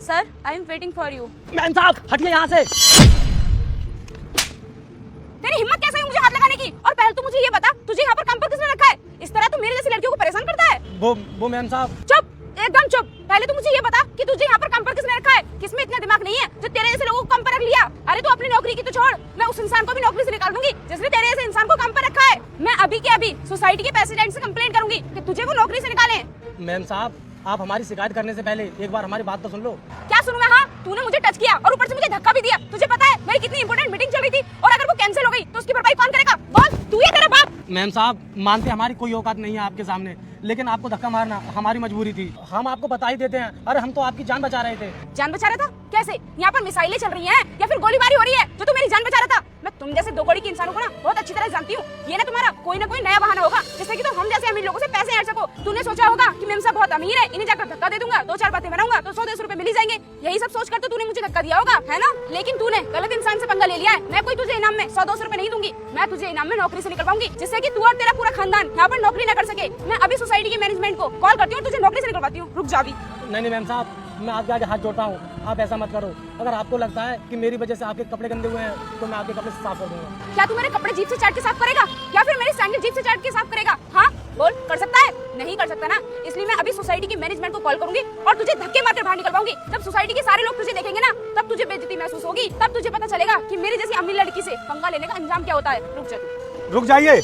Sir, I am waiting for you. Ma'am साहब हटिए यहाँ से। तेरी हिम्मत कैसे हुई मुझे हाथ लगाने की? और पहले तू मुझे ये बता, तुझे यहाँ पर काम पर किसने रखा है? इस तरह तू मेरे जैसी लड़कियों को परेशान करता है? वो मैम साहब। चुप, एकदम चुप। पहले तू मुझे ये बता कि तुझे यहाँ पर काम पर किसने रखा है? किसमें इतना दिमाग नहीं है जो तेरे जैसे लोगों को काम पर रख लिया? अरे तू अपनी नौकरी की तो छोड़, मैं उस इंसान को भी नौकरी से निकाल दूंगी जिसने तेरे जैसे इंसान को काम पर रखा है। मैं अभी के अभी सोसाइटी के प्रेसिडेंट से कंप्लेंट करूंगी कि तुझे वो नौकरी से निकाले। मैम साहब आप हमारी शिकायत करने से पहले एक बार हमारी बात तो सुन लो। क्या सुनूं मैं? हाँ, तूने मुझे टच किया और ऊपर से मुझे धक्का भी दिया। तुझे पता है मेरी कितनी इंपॉर्टेंट मीटिंग चल रही थी और अगर वो कैंसिल हो गई तो उसकी भरपाई कौन करेगा? बोल, तू या तेरा बाप? मैम साहब मानते हमारी कोई औकात नहीं है आपके सामने, लेकिन आपको धक्का मारना हमारी मजबूरी थी। हम आपको बता ही देते हैं। अरे हम तो आपकी जान बचा रहे थे। जान बचा रहा था? कैसे? यहाँ पर मिसाइलें चल रही हैं या फिर गोलीबारी हो रही है जो तू मेरी जान बचा रहा था? मैं तुम जैसे दो कौड़ी के इंसानों को ना बहुत अच्छी तरह जानती हूँ। ये ना तुम्हारा कोई ना कोई नया बहाना होगा जिससे कि तुम हम जैसे अमीर लोगों से पैसे हट सको। तूने सोचा होगा कि मेम साहब बहुत अमीर है, इन्हें जाकर धक्का दे दूंगा, दो चार बातें बनाऊंगा तो 100-150 रुपए मिल ही जाएंगे। यही सब सोचकर तो तूने मुझे धक्का दिया होगा, है ना? लेकिन तूने गलत इंसान से पंगा ले लिया है। मैं कोई तुझे इनाम में 100-200 रुपए नहीं दूंगी। मैं तुझे इनाम में नौकरी से निकलवाऊंगी जिससे कि तू और तेरा पूरा खानदान यहाँ पर नौकरी न कर सके। मैं अभी सोसाइटी के मैनेजमेंट को कॉल करती हूँ, तुझे नौकरी से निकलवाती हूँ। रुक जा अभी। नहीं मैम साहब मैं आपके आगे हाथ जोड़ता हूँ, आप ऐसा मत करो। अगर आपको लगता है कि मेरी वजह से आपके कपड़े गंदे हुए हैं तो मैं आपके कपड़े साफ कर दूंगा। क्या तू मेरे कपड़े जीप से चाट के साफ करेगा या फिर मेरी सैंडल जीप से चाट के साफ करेगा? हाँ बोल, कर सकता है? नहीं कर सकता ना, इसलिए मैं अभी सोसाइटी के मैनेजमेंट को कॉल करूंगी और तुझे धक्के मारकर बाहर निकलवाऊंगी। जब सोसाइटी के सारे लोग तुझे देखेंगे ना तब तुझे बेइज्जती महसूस होगी, तब तुझे पता चलेगा कि मेरी जैसी अमीर लड़की से पंगा लेने का अंजाम क्या होता है। रुक जा तू। रुक जाइए।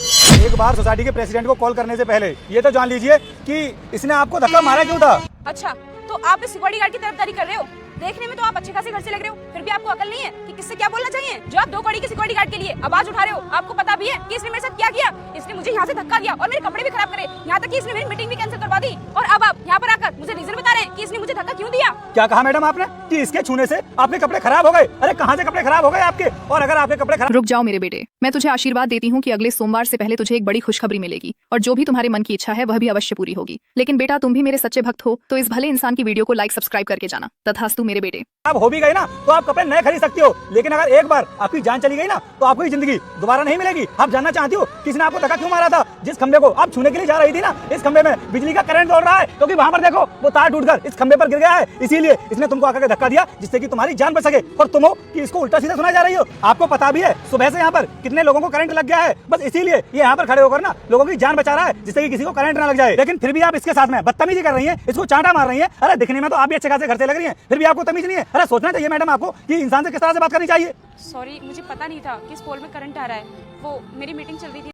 एक बार सोसाइटी के प्रेसिडेंट को कॉल करने से पहले ये तो जान लीजिए कि इसने आपको धक्का मारा क्यों था। अच्छा, तो आप इस सिक्योरिटी गार्ड की तरफदारी कर रहे हो? देखने में तो आप अच्छे खासे घर से लग रहे हो, फिर भी आपको अकल नहीं है कि किससे क्या बोलना चाहिए। जो आप दो कौड़ी के सिक्योरिटी गार्ड के लिए आवाज उठा रहे हो, आपको पता भी है कि इसने मेरे साथ क्या किया? इसने मुझे यहाँ से धक्का दिया और मेरे कपड़े भी खराब करे, यहाँ तक कि इसने मेरी मीटिंग भी कैंसिल करवा दी। और अब आप यहाँ पर आकर मुझे रीजन बता रहे हैं कि इसने मुझे धक्का क्यों दिया? क्या कहा मैडम आपने कि इसके छूने से आपके कपड़े खराब हो गए? अरे कहाँ से कपड़े खराब हो गए आपके? और अगर आपके कपड़े खराब। रुक जाओ मेरे बेटे, मैं तुझे आशीर्वाद देती हूँ कि अगले सोमवार से पहले तुझे एक बड़ी खुशखबरी मिलेगी और जो भी तुम्हारे मन की इच्छा है वह भी अवश्य पूरी होगी। लेकिन बेटा तुम भी मेरे सच्चे भक्त हो तो इस भले इंसान की वीडियो को लाइक सब्सक्राइब करके जाना। तथास्तु मेरे बेटे। आप हो भी गए ना तो आप कपड़े नए खरीद सकती हो, लेकिन अगर एक बार आपकी जान चली गई ना तो आपको ये जिंदगी दोबारा नहीं मिलेगी। आप जानना चाहती हो किसने आपको धक्का क्यों मारा था? जिस खंबे को आप छूने के लिए जा रही थी ना, इस खंबे में बिजली का करंट दौड़ रहा है क्योंकि वहाँ पर देखो वो तार टूटकर इस खंबे पर गिर गया है। इसीलिए इसने तुमको आकर धक्का दिया जिससे कि तुम्हारी जान बच सके। और तुम हो कि इसको उल्टा सीधा सुना जा रही हो। आपको पता भी है सुबह से यहाँ पर कितने लोगों को करंट लग गया है, बस इसीलिए ये यहाँ पर खड़े होकर ना लोगों की जान बचा रहा है जिससे कि किसी को करंट ना लग जाए। लेकिन फिर भी आप इसके साथ में बदतमीजी कर रही है, इसको चांटा मार रही है। अरे दिखने में तो आप भी अच्छे खासे घर से लग रही है, फिर भी आपको तमीज नहीं है। अरे सोचना चाहिए मैडम आपको कि इंसान से किस तरह से बात करनी चाहिए। सॉरी, मुझे पता नहीं था कि इस पोल में करंट आ रहा है। वो मेरी मीटिंग चल रही थी।